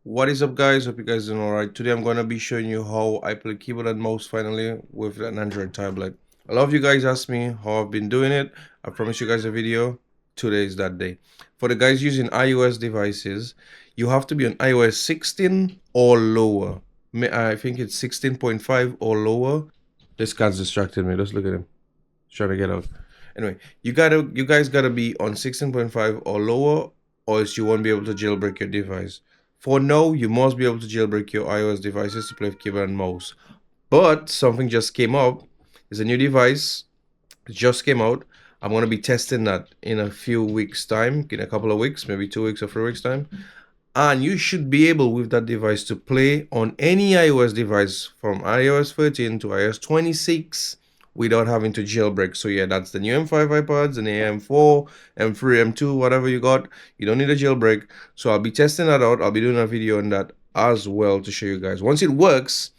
What is up, guys? Hope you guys doing alright. Today I'm gonna be showing you how I play keyboard and mouse finally with an Android tablet. A lot of you guys asked me how I've been doing it. I promised you guys a video. Today is that day. For the guys using iOS devices, you have to be on iOS 16 or lower. I think it's 16.5 or lower. This guy's distracted me. Let's look at him. He's trying to get out. Anyway, you guys gotta be on 16.5 or lower, or else you won't be able to jailbreak your device. For now, you must be able to jailbreak your iOS devices to play with keyboard and mouse. But something just came up. There's a new device. It just came out. I'm gonna be testing that in a few weeks' time, in a couple of weeks, maybe 2 weeks or 3 weeks' time. And you should be able with that device to play on any iOS device from iOS 13 to iOS 26 without having to jailbreak. So yeah, that's the new M5 iPads and the M4, M3, M2, whatever you got. You don't need a jailbreak. So I'll be testing that out. I'll be doing a video on that as well to show you guys. Once it works,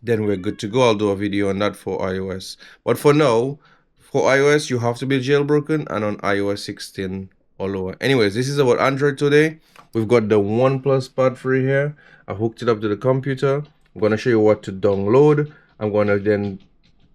then we're good to go. I'll do a video on that for iOS. But for now, for iOS, you have to be jailbroken and on iOS 16 or lower. Anyways, this is about Android today. We've got the OnePlus Pad 3 here. I hooked it up to the computer. I'm going to show you what to download. I'm going to then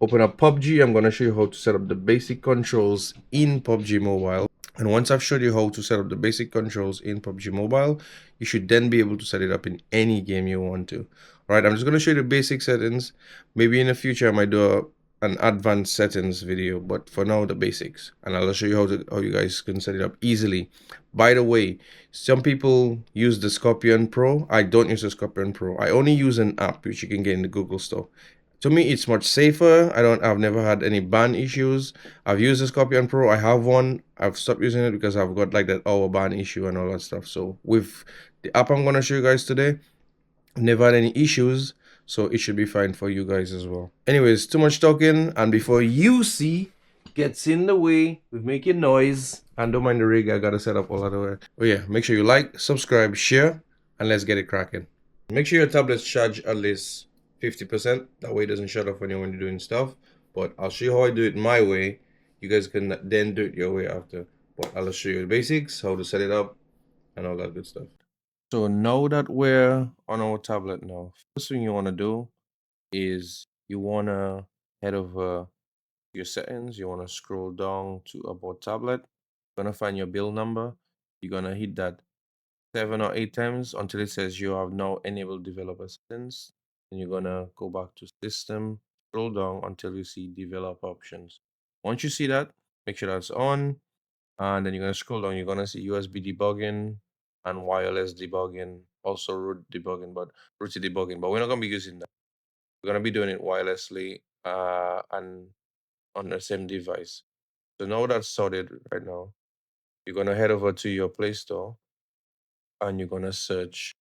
open up Pubg. I'm going to show you how to set up the basic controls in Pubg Mobile. And once I've showed you how to set up the basic controls in Pubg Mobile, you should then be able to set it up in any game you want to. All right, I'm just going to show you the basic settings. Maybe in the future I might do an advanced settings video, but for now the basics. And I'll show you how you guys can set it up easily. By the way, some people use the Scorpion Pro. I don't use the Scorpion Pro. I only use an app which you can get in the Google Store. To me, it's much safer. I've never had any ban issues. I've used the Scorpion Pro. I have one. I've stopped using it because I've got like that hour ban issue and all that stuff. So with the app I'm gonna show you guys today, I've never had any issues. So it should be fine for you guys as well. Anyways, too much talking, and before you see gets in the way with making noise, and don't mind the rig, I gotta set up all that way. Oh yeah, make sure you like, subscribe, share, and let's get it cracking. Make sure your tablet's charged at least 50%. That way it doesn't shut off when you're doing stuff. But I'll show you how I do it my way. You guys can then do it your way after. But I'll show you the basics, how to set it up, and all that good stuff. So now that we're on our tablet now, first thing you want to do is you want to head over your settings. You want to scroll down to about tablet. You're going to find your build number. You're going to hit that 7 or 8 times until it says you have now enabled developer settings. And you're gonna go back to system, scroll down until you see develop options. Once you see that, make sure that's on, and then you're gonna scroll down. You're gonna see USB debugging and wireless debugging, also root debugging, but routed debugging. But we're not gonna be using that. We're gonna be doing it wirelessly and on the same device. So now that's sorted right now. You're gonna head over to your Play Store and you're gonna search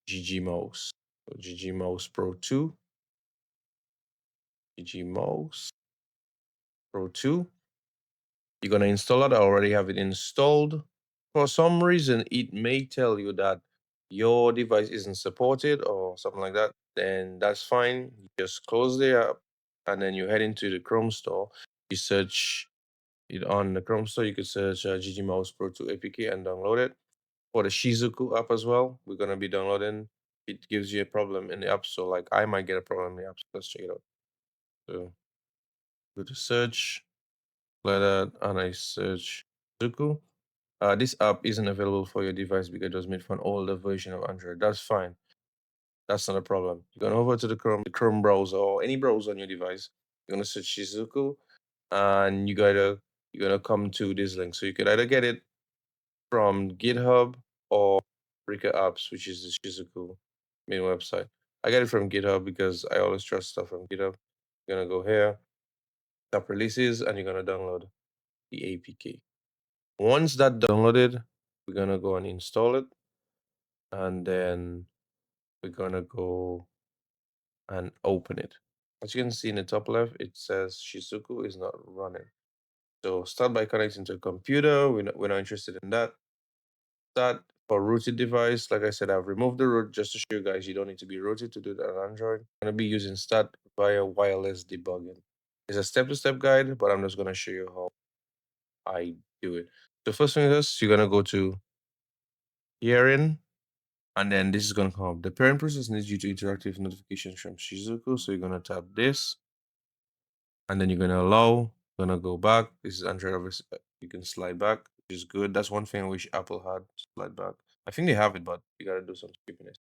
GG Mouse. So GG Mouse Pro 2, GG Mouse Pro 2. You're going to install it. I already have it installed. For some reason, it may tell you that your device isn't supported or something like that. Then that's fine. You just close the app and then you head into the Chrome store. You search it on the Chrome store. You could search GG Mouse Pro 2 APK and download it. For the Shizuku app as well, we're going to be downloading. It gives you a problem in the app store. Like I might get a problem in the app store. Let's check it out. So go to search, like that, and I search Zuku. This app isn't available for your device because it was made for an older version of Android. That's fine. That's not a problem. You're gonna over to the Chrome browser or any browser on your device. You're gonna search Shizuku, and you're gonna come to this link. So you could either get it from GitHub or Breaker Apps, which is the Shizuku main website. I get it from GitHub because I always trust stuff from GitHub. You're gonna go here, tap releases, and you're gonna download the APK. Once that downloaded, we're gonna go and install it, and then we're gonna go and open it. As you can see in the top left, it says Shizuku is not running. So start by connecting to a computer. We're not interested in that. Start for rooted device. Like I said, I've removed the root just to show you guys you don't need to be rooted to do that on Android. I'm gonna be using start via wireless debugging. It's a step-to-step guide, but I'm just gonna show you how I do it. The first thing is you're gonna go to hearing, And then this is gonna come up. The parent process needs you to interact with notifications from Shizuku. So you're gonna tap this, and then you're gonna allow, gonna go back. This is Android obviously. You can slide back, which is good. That's one thing I wish Apple had, slide back. I think they have it, but you gotta do some stupidness.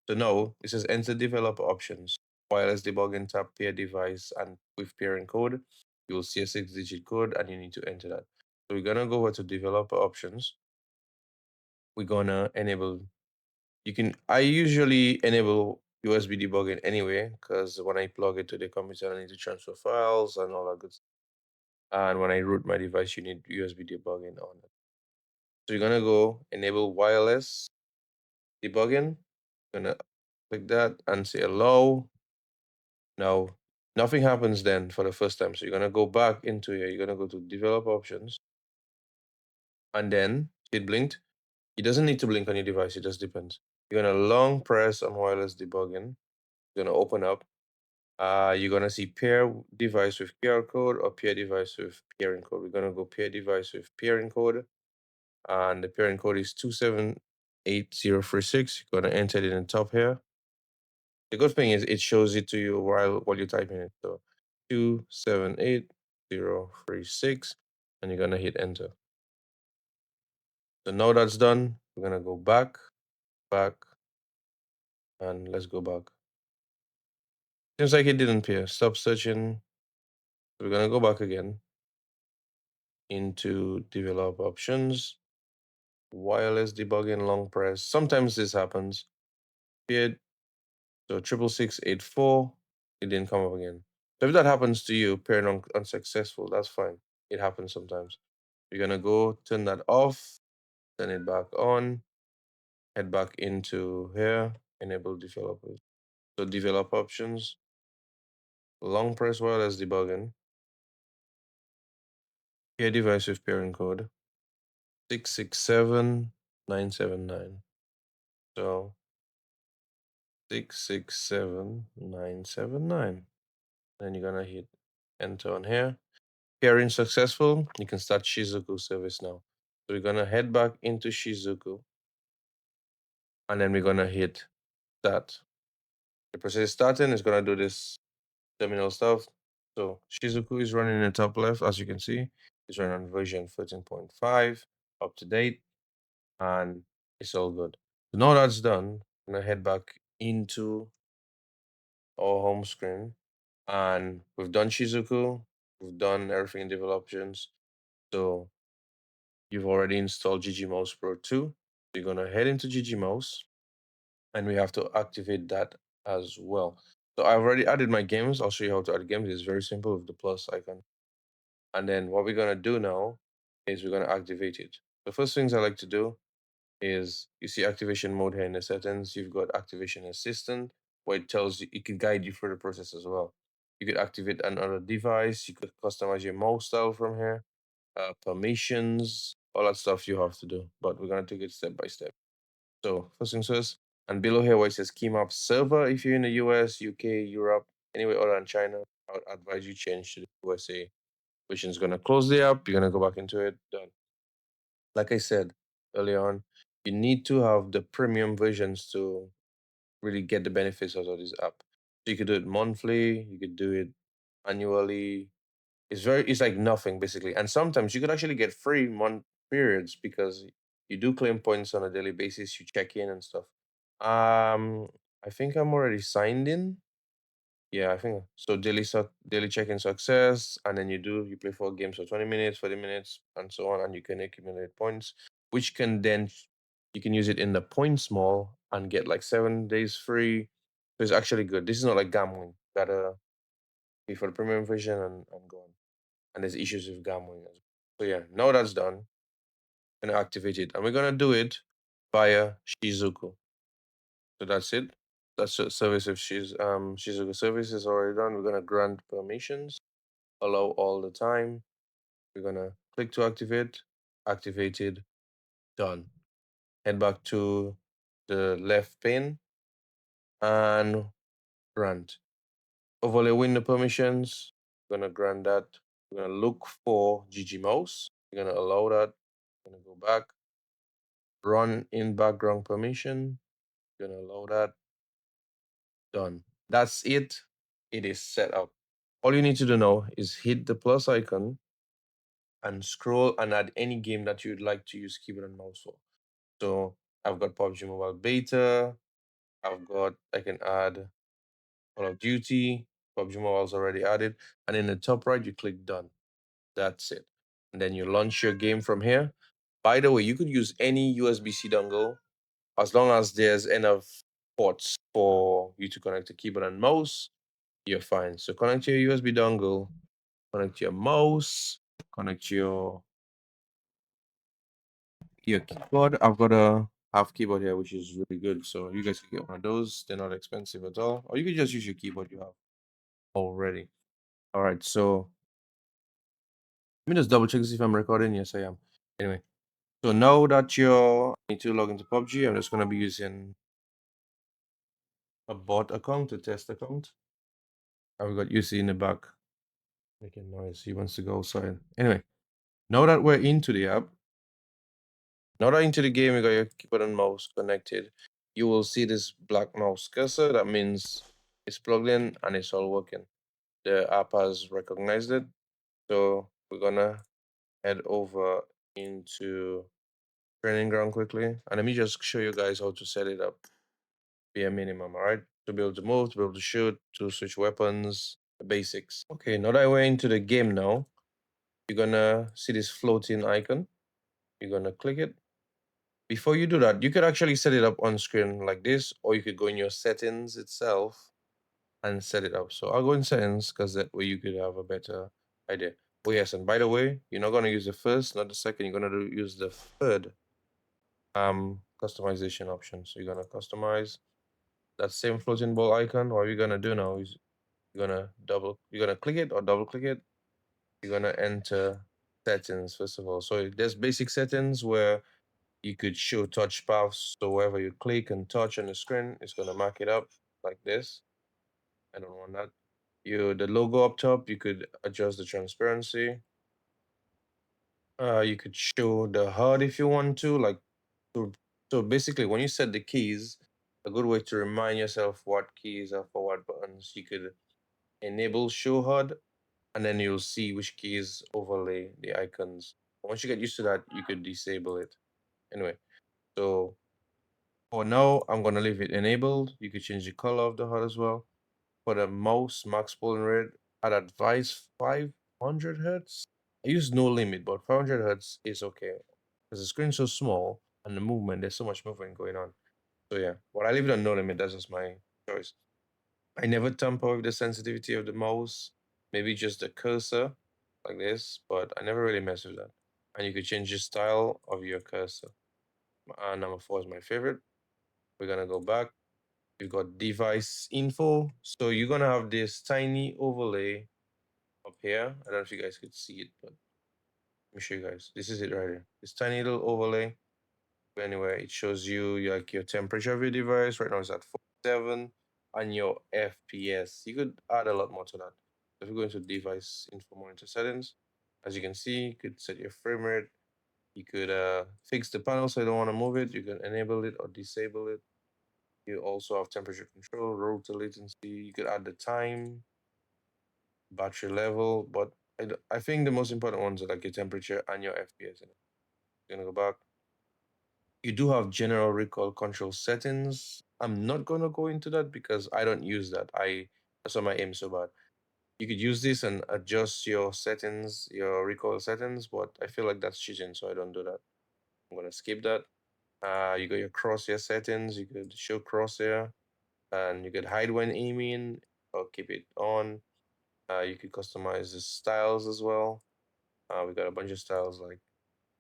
So no, it says enter developer options. Wireless debugging, tap pair device, and with pairing code, you will see a 6-digit code and you need to enter that. So we're gonna go over to developer options. We're gonna enable, you can, I usually enable USB debugging anyway, because when I plug it to the computer, I need to transfer files and all that good stuff. And when I root my device, you need USB debugging on it. So you're gonna go enable wireless debugging. Gonna click that and say allow. Now, nothing happens then for the first time. So you're gonna go back into here. You're gonna go to develop options, and then it blinked. It doesn't need to blink on your device. It just depends. You're gonna long press on wireless debugging. You're gonna open up. You're gonna see pair device with QR code or pair device with pairing code. We're gonna go pair device with pairing code, and the pairing code is 278036. You're gonna enter it in the top here. The good thing is it shows it to you while you're typing it. So 278036, and you're gonna hit enter. So now that's done, we're gonna go back, and let's go back. Seems like it didn't pair. Stop searching. We're gonna go back again into develop options, wireless debugging, long press. Sometimes this happens. Paired. So 66684, it didn't come up again. So if that happens to you, pairing unsuccessful, that's fine. It happens sometimes. You're gonna go turn that off, turn it back on, head back into here, enable developers. So develop options, long press wireless debugging, pair device with pairing code 667979. So 667979. Then you're gonna hit enter on here. Pairing successful, you can start Shizuku service now. So we're gonna head back into Shizuku, and then we're gonna hit start. The process is starting. It's gonna do this terminal stuff. So Shizuku is running in the top left, as you can see. It's running on version 13.5, up to date, and it's all good. So now that's done, I'm gonna head back into our home screen, and we've done Shizuku, we've done everything in develop options. So you've already installed GG Pro 2. You're gonna head into GG, and we have to activate that as well. So I've already added my games. I'll show you how to add games. It's very simple with the plus icon. And then what we're gonna do now is we're gonna activate it. The first things I like to do is, you see activation mode here in the settings. You've got activation assistant, where it tells you, it can guide you through the process as well. You could activate another device. You could customize your mouse style from here, permissions, all that stuff you have to do. But we're gonna take it step by step. So first things first, and below here where it says key map server, if you're in the US, UK, Europe, anywhere other than China, I would advise you change to the USA, which is gonna close the app. You're gonna go back into it. Done. Like I said earlier on, you need to have the premium versions to really get the benefits out of this app. So you could do it monthly, you could do it annually. It's like nothing basically. And sometimes you could actually get free month periods because you do claim points on a daily basis, you check in and stuff. I think I'm already signed in. Yeah, I think so. Daily check-in success, and then you play 4 games for 20 minutes, 40 minutes, and so on, and you can accumulate points, which can then you can use it in the points mall and get like 7 days free. So it's actually good. This is not like gambling. Gotta pay for the premium version and go on. And there's issues with gambling as well. So yeah, now that's done, gonna activate it, and we're gonna do it via Shizuku. So that's it. That's the service of Shizuku service is already done. We're gonna grant permissions, allow all the time. We're gonna click to activate, activated, done. Head back to the left pane and grant. Overlay window permissions. We're gonna grant that. We're gonna look for GG mouse. We're gonna allow that. We're gonna go back. Run in background permission. Gonna allow that. Done. That's it. It is set up. All you need to do now is hit the plus icon and scroll and add any game that you'd like to use keyboard and mouse for. So I've got PUBG Mobile Beta. I can add Call of Duty. PUBG Mobile's already added. And in the top right, you click done. That's it. And then you launch your game from here. By the way, you could use any USB-C dongle as long as there's enough ports for you to connect a keyboard and mouse, you're fine. So connect your USB dongle, connect your mouse, connect your keyboard. I've got a half keyboard here, which is really good. So you guys can get one of those. They're not expensive at all. Or you can just use your keyboard you have already. All right. So let me just double check to see if I'm recording. Yes, I am. Anyway, so now that you need to log into PUBG, I'm just gonna be using a bot account, a test account. I've got UC in the back making noise. He wants to go outside. Anyway, now that we're into the app, now that into the game, you got your keyboard and mouse connected. You will see this black mouse cursor. That means it's plugged in and it's all working. The app has recognized it. So we're gonna head over into training ground quickly. And let me just show you guys how to set it up. Be a minimum, all right? To be able to move, to be able to shoot, to switch weapons, the basics. Okay, now that we're into the game now, you're gonna see this floating icon. You're gonna click it. Before you do that, you could actually set it up on screen like this, or you could go in your settings itself and set it up. So I'll go in settings because that way you could have a better idea. Oh yes, and by the way, you're not gonna use the first, not the second. You're gonna use the third customization option. So you're gonna customize that same floating ball icon. What you're gonna do now is you're gonna click it or double click it. You're gonna enter settings first of all. So there's basic settings where you could show touch paths. So wherever you click and touch on the screen, it's gonna mark it up like this. I don't want that. The logo up top, you could adjust the transparency. You could show the HUD if you want to. So, so basically, when you set the keys, a good way to remind yourself what keys are for what buttons, you could enable show HUD, and then you'll see which keys overlay the icons. Once you get used to that, you could disable it. Anyway, so for now, I'm gonna leave it enabled. You could change the color of the HUD as well. For the mouse max polling rate, I'd advise 500 hertz. I use no limit, but 500 hertz is okay because the screen's so small and the movement, there's so much movement going on. So yeah, but I leave it on no limit. That's just my choice. I never tamper with the sensitivity of the mouse. Maybe just the cursor like this, but I never really mess with that. And you could change the style of your cursor. Number 4 is my favorite. We're gonna go back. We've got device info. So you're gonna have this tiny overlay up here. I don't know if you guys could see it, but let me show you guys. This is it right here. This tiny little overlay. Anyway, it shows you like your temperature of your device. Right now it's at 47 and your FPS. You could add a lot more to that. If you go into device info monitor settings, as you can see, you could set your frame rate. You could fix the panel so you don't want to move it. You can enable it or disable it. You also have temperature control, rotor latency. You could add the time, battery level, but I think the most important ones are like your temperature and your FPS. You're gonna go back. You do have general recoil control settings. I'm not gonna go into that because I don't use that. That's why my aim is so bad. You could use this and adjust your settings, your recoil settings, but I feel like that's cheating, so I don't do that. I'm gonna skip that. You got your crosshair settings. You could show crosshair, and you could hide when aiming or keep it on. You could customize the styles as well. We got a bunch of styles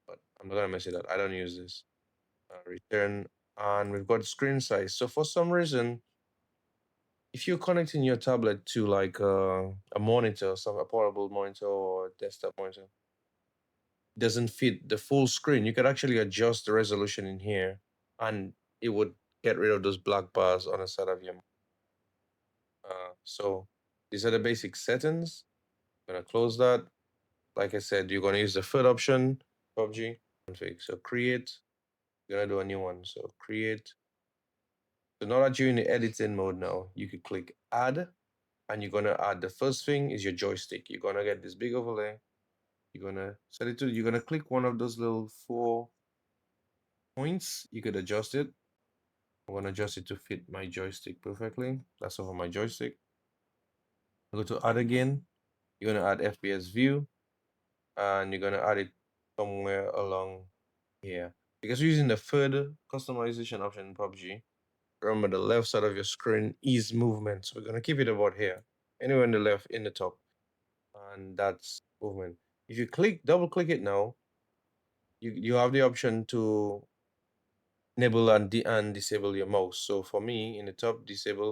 but I'm not gonna mess it up. I don't use this. Return, and we've got screen size. So for some reason, if you're connecting your tablet to like a monitor, a portable monitor or a desktop monitor, doesn't fit the full screen, you could actually adjust the resolution in here, and it would get rid of those black bars on the side of your. So these are the basic settings. I'm gonna close that. Like I said, you're gonna use the third option, PUBG config. So create. You're gonna do a new one. So create. So now that you're in the editing mode now, you could click add, and you're gonna add the first thing is your joystick. You're gonna get this big overlay. You're gonna set it to, you're gonna click one of those little 4 points. You could adjust it. I'm gonna adjust it to fit my joystick perfectly. That's over my joystick. Go to add again. You're gonna add FPS view, and you're gonna add it somewhere along here. Because we're using the third customization option in PUBG. Remember, the left side of your screen is movement. So we're gonna keep it about here. Anywhere in the left, in the top. And that's movement. If you double click it now, you have the option to enable and disable your mouse. So for me, in the top, display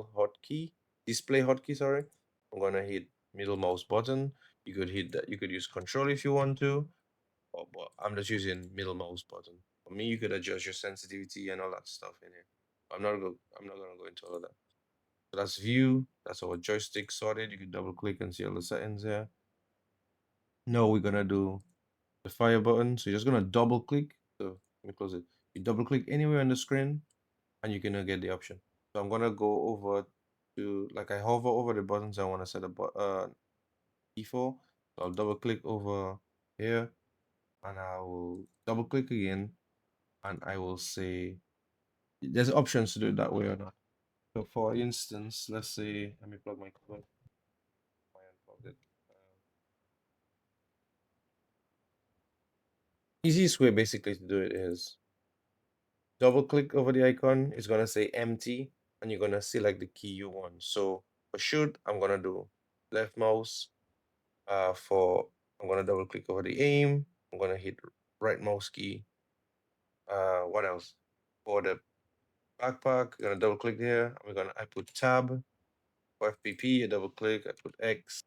hotkey, sorry. I'm gonna hit middle mouse button. You could hit that, you could use control if you want to, but I'm just using middle mouse button. For me, you could adjust your sensitivity and all that stuff in here. I'm not gonna go into all of that. So that's view, that's our joystick sorted. You can double click and see all the settings there. Now we're gonna do the fire button. So you're just gonna double click. So let me close it. You double click anywhere on the screen and you're gonna get the option. So I'm gonna go over to, like, I hover over the buttons I want to set a default. So I'll double click over here and I will double click again and I will say there's options to do it that way or not. So for instance, let's say, let me plug my cord. I unplugged it. Easiest way basically to do it is double click over the icon. It's gonna say empty and you're gonna select the key you want. So for shoot, I'm gonna do left mouse. For I'm gonna double click over the aim. I'm gonna hit right mouse key. What else? For the backpack, I'm gonna double click here. I put tab for FPP. I double click. I put X.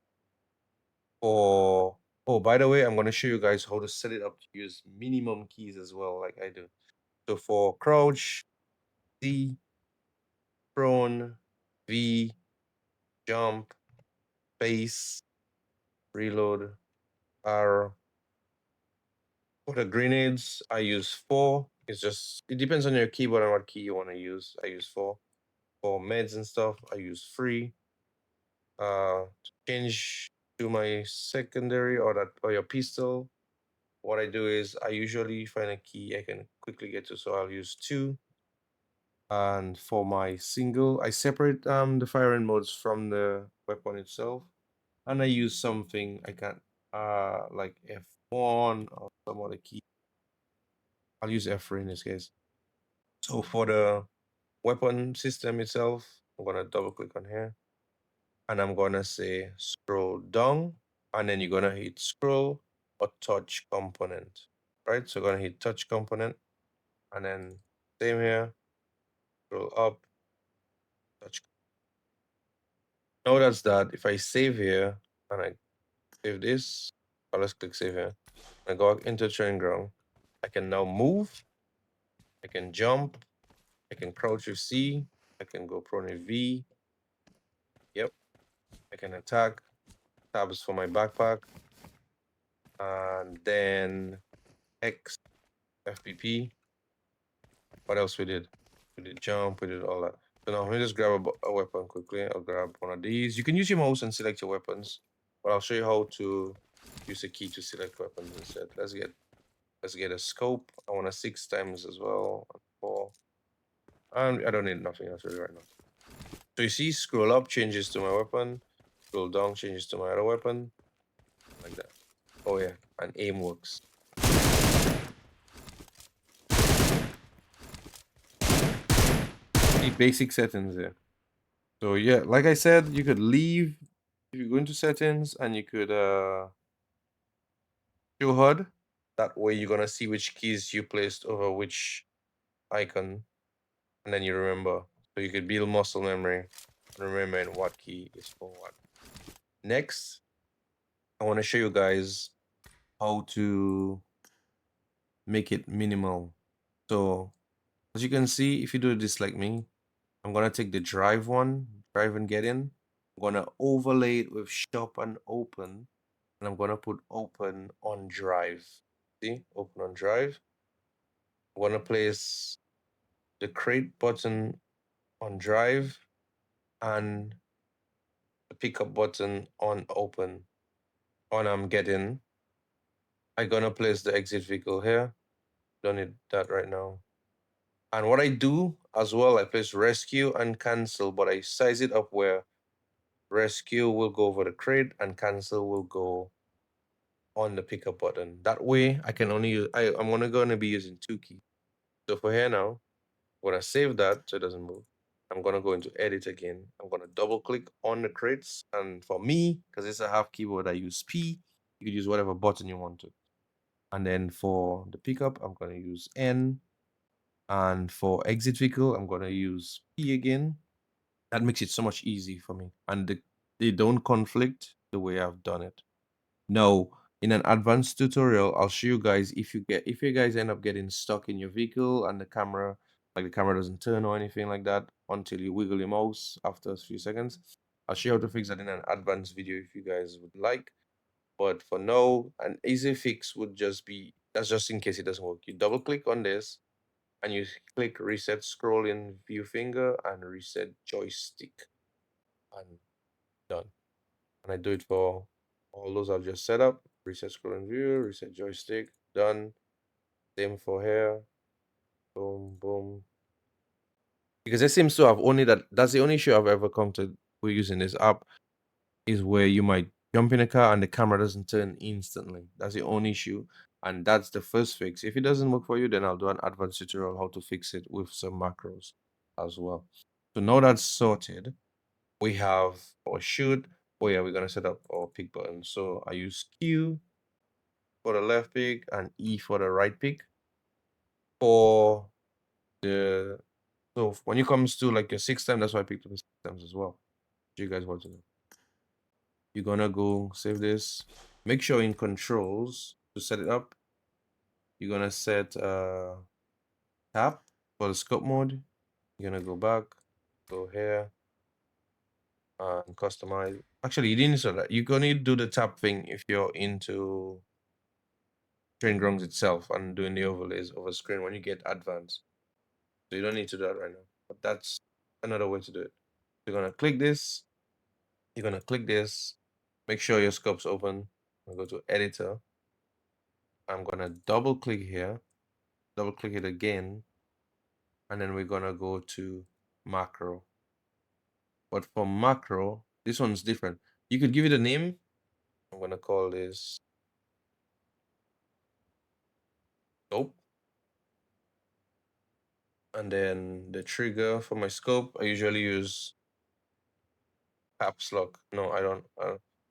For oh, by the way, I'm gonna show you guys how to set it up to use minimum keys as well, like I do. So for crouch, C, prone, V, jump, base, reload, R. For the grenades, I use 4. It depends on your keyboard and what key you want to use. I use 4. For meds and stuff, I use 3. To change to my secondary or your pistol, what I do is I usually find a key I can quickly get to, so I'll use 2. And for my single, I separate the firing modes from the weapon itself, and I use something I can like F1 or some other key. I'll use F3 in this case. So for the weapon system itself, I'm gonna double click on here and I'm gonna say scroll down, and then you're gonna hit scroll or touch component, right? So I'm gonna hit touch component and then same here, scroll up, touch. Now that's that. If I save here and I save this, let's click save here. I go into training ground. I can now move, I can jump, I can crouch with C, I can go prone with V. Yep, I can attack. Tabs for my backpack. And then X, FPP. What else we did? We did jump, we did all that. So now let me just grab a weapon quickly. I'll grab one of these. You can use your mouse and select your weapons, but I'll show you how to use a key to select weapons instead. Let's get a scope. I want a 6 times as well. 4. And I don't need nothing else really right now. So you see, scroll up changes to my weapon. Scroll down changes to my other weapon. Like that. Oh yeah, and aim works. The basic settings there. So yeah, like I said, you could leave if you go into settings and you could show HUD. That way you're gonna see which keys you placed over which icon, and then you remember. So you could build muscle memory and remembering what key is for what. Next, I want to show you guys how to make it minimal. So as you can see, if you do this like me, I'm gonna take the drive and get in. I'm gonna overlay it with shop and open, and I'm gonna put open on drive. See, open on drive. I'm gonna place the crate button on drive, and the pickup button on open. On I'm getting, I'm gonna place the exit vehicle here. Don't need that right now. And what I do as well, I place rescue and cancel, but I size it up where rescue will go over the crate and cancel will go on the pickup button. That way I can only use, I'm only gonna be using two keys. So for here now, I'm gonna save that so it doesn't move. I'm gonna go into edit again. I'm gonna double click on the crates. And for me, because it's a half keyboard, I use P. You could use whatever button you want to. And then for the pickup, I'm gonna use N. And for exit vehicle, I'm gonna use P again. That makes it so much easy for me. And they don't conflict the way I've done it. No, in an advanced tutorial, I'll show you guys if you guys end up getting stuck in your vehicle and the camera, like the camera doesn't turn or anything like that until you wiggle your mouse after a few seconds. I'll show you how to fix that in an advanced video if you guys would like. But for now, an easy fix would just be, that's just in case it doesn't work. You double click on this and you click reset scrolling view finger and reset joystick and done. And I do it for all those I've just set up. Reset scrolling view, reset joystick, done. Same for here. Boom, boom. Because it seems to have only that's the only issue I've ever come to with using this app is where you might jump in a car and the camera doesn't turn instantly. That's the only issue. And that's the first fix. If it doesn't work for you, then I'll do an advanced tutorial how to fix it with some macros as well. So now that's sorted, we have our shoot. Oh yeah, we're gonna set up our pick button. So I use Q for the left pick and E for the right pick. For the so when it comes to like your six time, that's why I picked up the six times as well. You guys want to know. You're gonna go save this. Make sure in controls to set it up. You're gonna set tap for the scope mode. You're gonna go back, go here, and customize. Actually, you didn't set that. You're gonna do the tap thing if you're into train grounds itself and doing the overlays over screen when you get advanced. So you don't need to do that right now. But that's another way to do it. You're gonna click this, you're gonna click this, make sure your scope's open. I'm gonna go to editor. I'm gonna double click here, double click it again, and then we're gonna go to macro. But for macro, this one's different. You could give it a name. I'm gonna call this scope. And then the trigger for my scope, I usually use caps lock. No, I don't.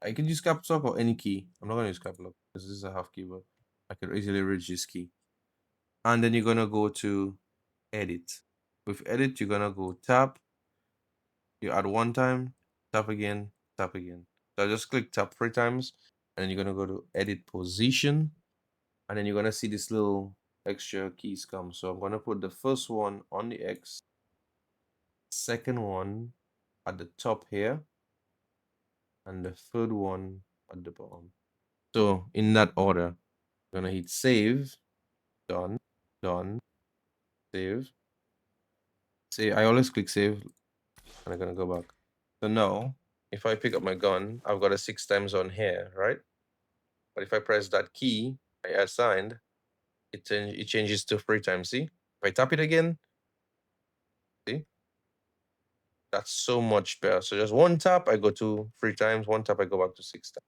I can use caps lock or any key. I'm not gonna use caps lock because this is a half keyboard. I could easily reach this key. And then you're gonna go to edit. With edit, you're gonna go tap. You add one time, tap again, tap again. So I just click tap 3 times, and then you're gonna go to edit position, and then you're gonna see this little extra keys come. So I'm gonna put the first one on the X, second one at the top here, and the third one at the bottom. So in that order, I'm gonna hit save, done, done, save. See, I always click save, and I'm gonna go back. So now, if I pick up my gun, I've got a 6 times on here, right? But if I press that key I assigned, it changes to 3 times. See, if I tap it again, see, that's so much better. So just one tap, I go to 3 times. One tap, I go back to 6 times.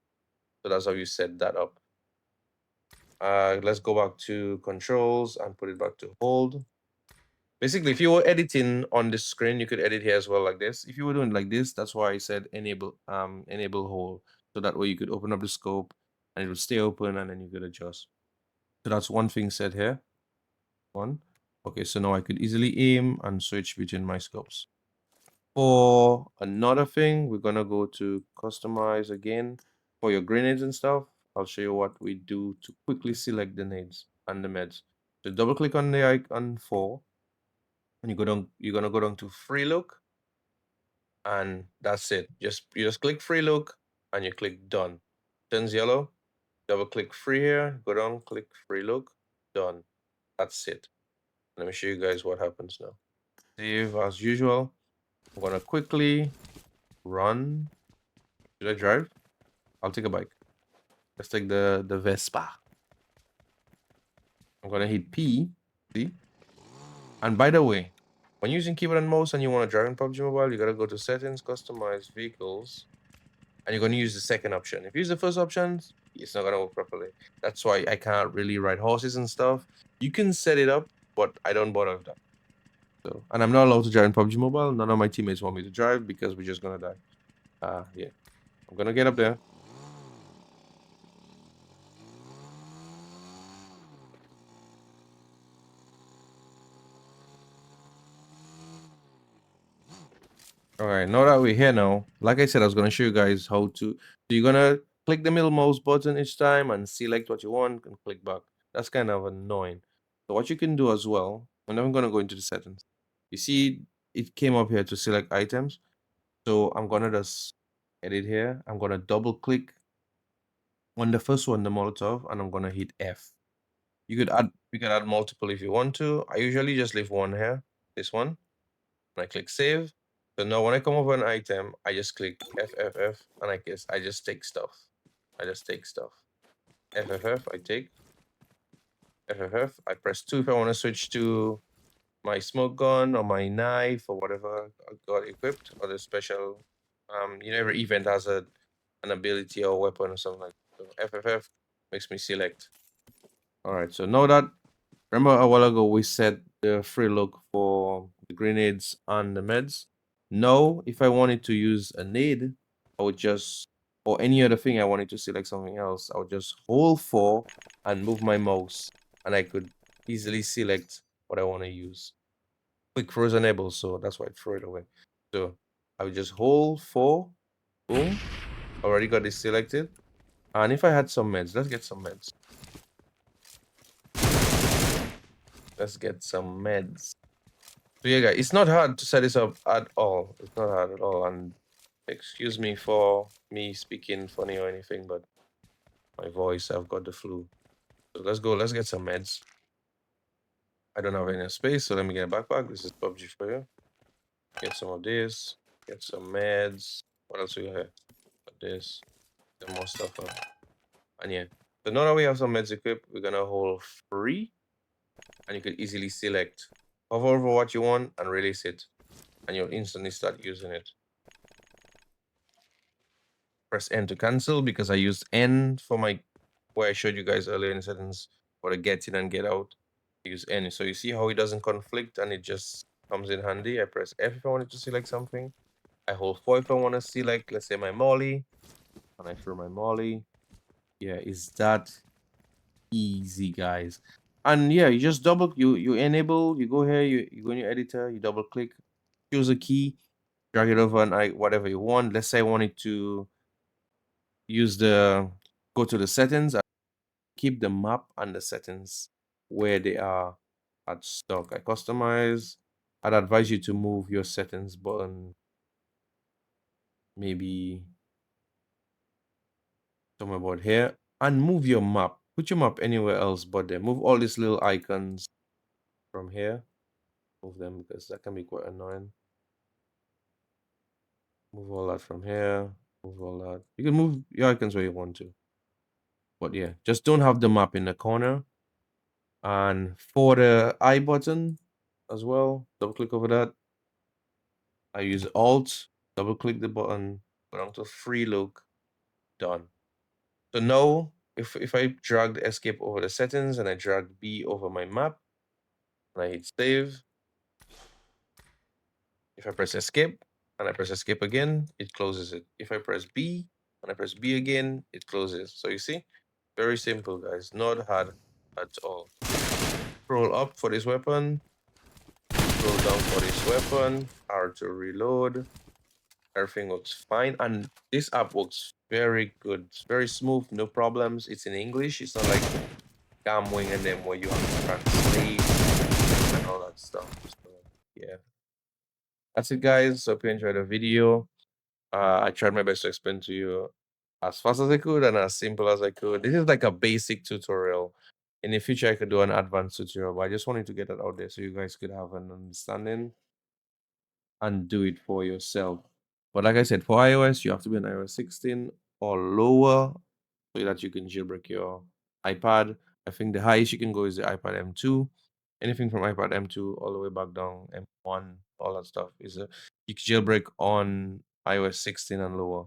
So that's how you set that up. Let's go back to controls and put it back to hold. Basically, if you were editing on the screen, you could edit here as well like this. If you were doing like this, that's why I said enable hold. So that way you could open up the scope and it would stay open and then you could adjust. So that's one thing said here. One. Okay, so now I could easily aim and switch between my scopes. For another thing, we're gonna go to customize again. For your grenades and stuff, I'll show you what we do to quickly select the nades and the meds. So double click on the icon 4, and you go down, you're gonna go down to free look, and that's it. You just click free look and you click done. Turns yellow, double click free here, go down, click free look, done. That's it. Let me show you guys what happens now. Save as usual. I'm gonna quickly run. Should I drive? I'll take a bike. Let's take the Vespa. I'm gonna hit P. See? And by the way, when using keyboard and mouse and you want to drive in PUBG Mobile, you gotta go to settings, customize vehicles, and you're gonna use the second option. If you use the first option, it's not gonna work properly. That's why I can't really ride horses and stuff. You can set it up, but I don't bother with that. So, and I'm not allowed to drive in PUBG Mobile. None of my teammates want me to drive because we're just gonna die. Yeah. I'm gonna get up there. All right, now that we're here now, like I said, I was gonna show you guys how to. So you're gonna click the middle mouse button each time and select what you want and click back. That's kind of annoying. So what you can do as well, and I'm gonna go into the settings. You see, it came up here to select items. So I'm gonna just edit here. I'm gonna double click on the first one, the Molotov, and I'm gonna hit F. You can add multiple if you want to. I usually just leave one here, this one. And I click save. So now when I come over an item, I just click F F F and I just take stuff. I just take stuff. F F F, I take. F F F, I press 2 if I want to switch to my smoke gun or my knife or whatever I got equipped or the special every event has an ability or weapon or something like that. So F F F makes me select. Alright, so now that remember a while ago we set the free look for the grenades and the meds. Now, if I wanted to use a nade, I would just, or any other thing I wanted to select something else, I would just hold 4 and move my mouse, and I could easily select what I want to use. Quick frozen enable, so that's why I threw it away. So I would just hold 4, boom, already got this selected. And if I had some meds, let's get some meds. Let's get some meds. So yeah, guys, it's not hard to set this up at all. It's not hard at all. And excuse me for me speaking funny or anything, but my voice, I've got the flu. So let's go. Let's get some meds. I don't have any space, so let me get a backpack. This is PUBG for you. Get some of this. Get some meds. What else we got here? Got this. Get more stuff up. And yeah. So now that we have some meds equipped, we're gonna hold free, and you can easily select hover over what you want and release it, and you'll instantly start using it. Press N to cancel because I used N for my where I showed you guys earlier in settings for the get in and get out. I use N. So you see how it doesn't conflict and it just comes in handy. I press F if I wanted to select something. I hold 4 if I want to select, let's say, my molly. And I throw my molly. Yeah, is that easy, guys? And yeah, you just you enable, you go here, you go in your editor, you double click, choose a key, drag it over and whatever you want. Let's say I wanted to use go to the settings, keep the map and the settings where they are at stock. I customize. I'd advise you to move your settings button maybe somewhere about here and move your map. Put your map anywhere else but there. Move all these little icons from here. Move them because that can be quite annoying. Move all that from here. Move all that. You can move your icons where you want to. But yeah, just don't have the map in the corner. And for the I button as well, double click over that. I use Alt, double click the button, go down to free look, done. So now, if I drag the escape over the settings and I drag B over my map, and I hit save, if I press escape and I press escape again, it closes it. If I press B and I press B again, it closes. So you see, very simple, guys, not hard at all. Scroll up for this weapon, scroll down for this weapon, R to reload. Everything looks fine, and this app works very good. It's very smooth, no problems. It's in English. It's not like Camwing and them where you have to translate and all that stuff. So yeah, that's it, guys. Hope you enjoyed the video. I tried my best to explain to you as fast as I could and as simple as I could. This is like a basic tutorial. In the future, I could do an advanced tutorial, but I just wanted to get that out there so you guys could have an understanding. and do it for yourself. But like I said, for iOS, you have to be on iOS 16 or lower so that you can jailbreak your iPad. I think the highest you can go is the iPad M2. Anything from iPad M2 all the way back down, M1, all that stuff is you can jailbreak on iOS 16 and lower.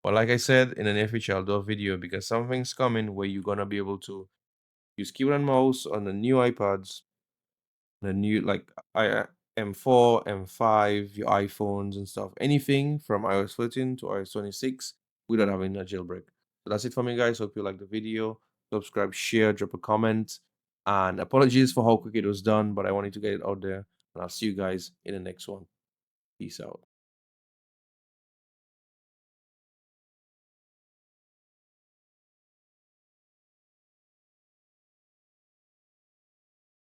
But like I said, in the near future, I'll do a video because something's coming where you're gonna be able to use keyboard and mouse on the new iPads, the new like M4, M5, your iPhones and stuff. Anything from iOS 14 to iOS 26 without having a jailbreak. So that's it for me, guys. Hope you like the video. Subscribe, share, drop a comment. And apologies for how quick it was done, but I wanted to get it out there. And I'll see you guys in the next one. Peace out.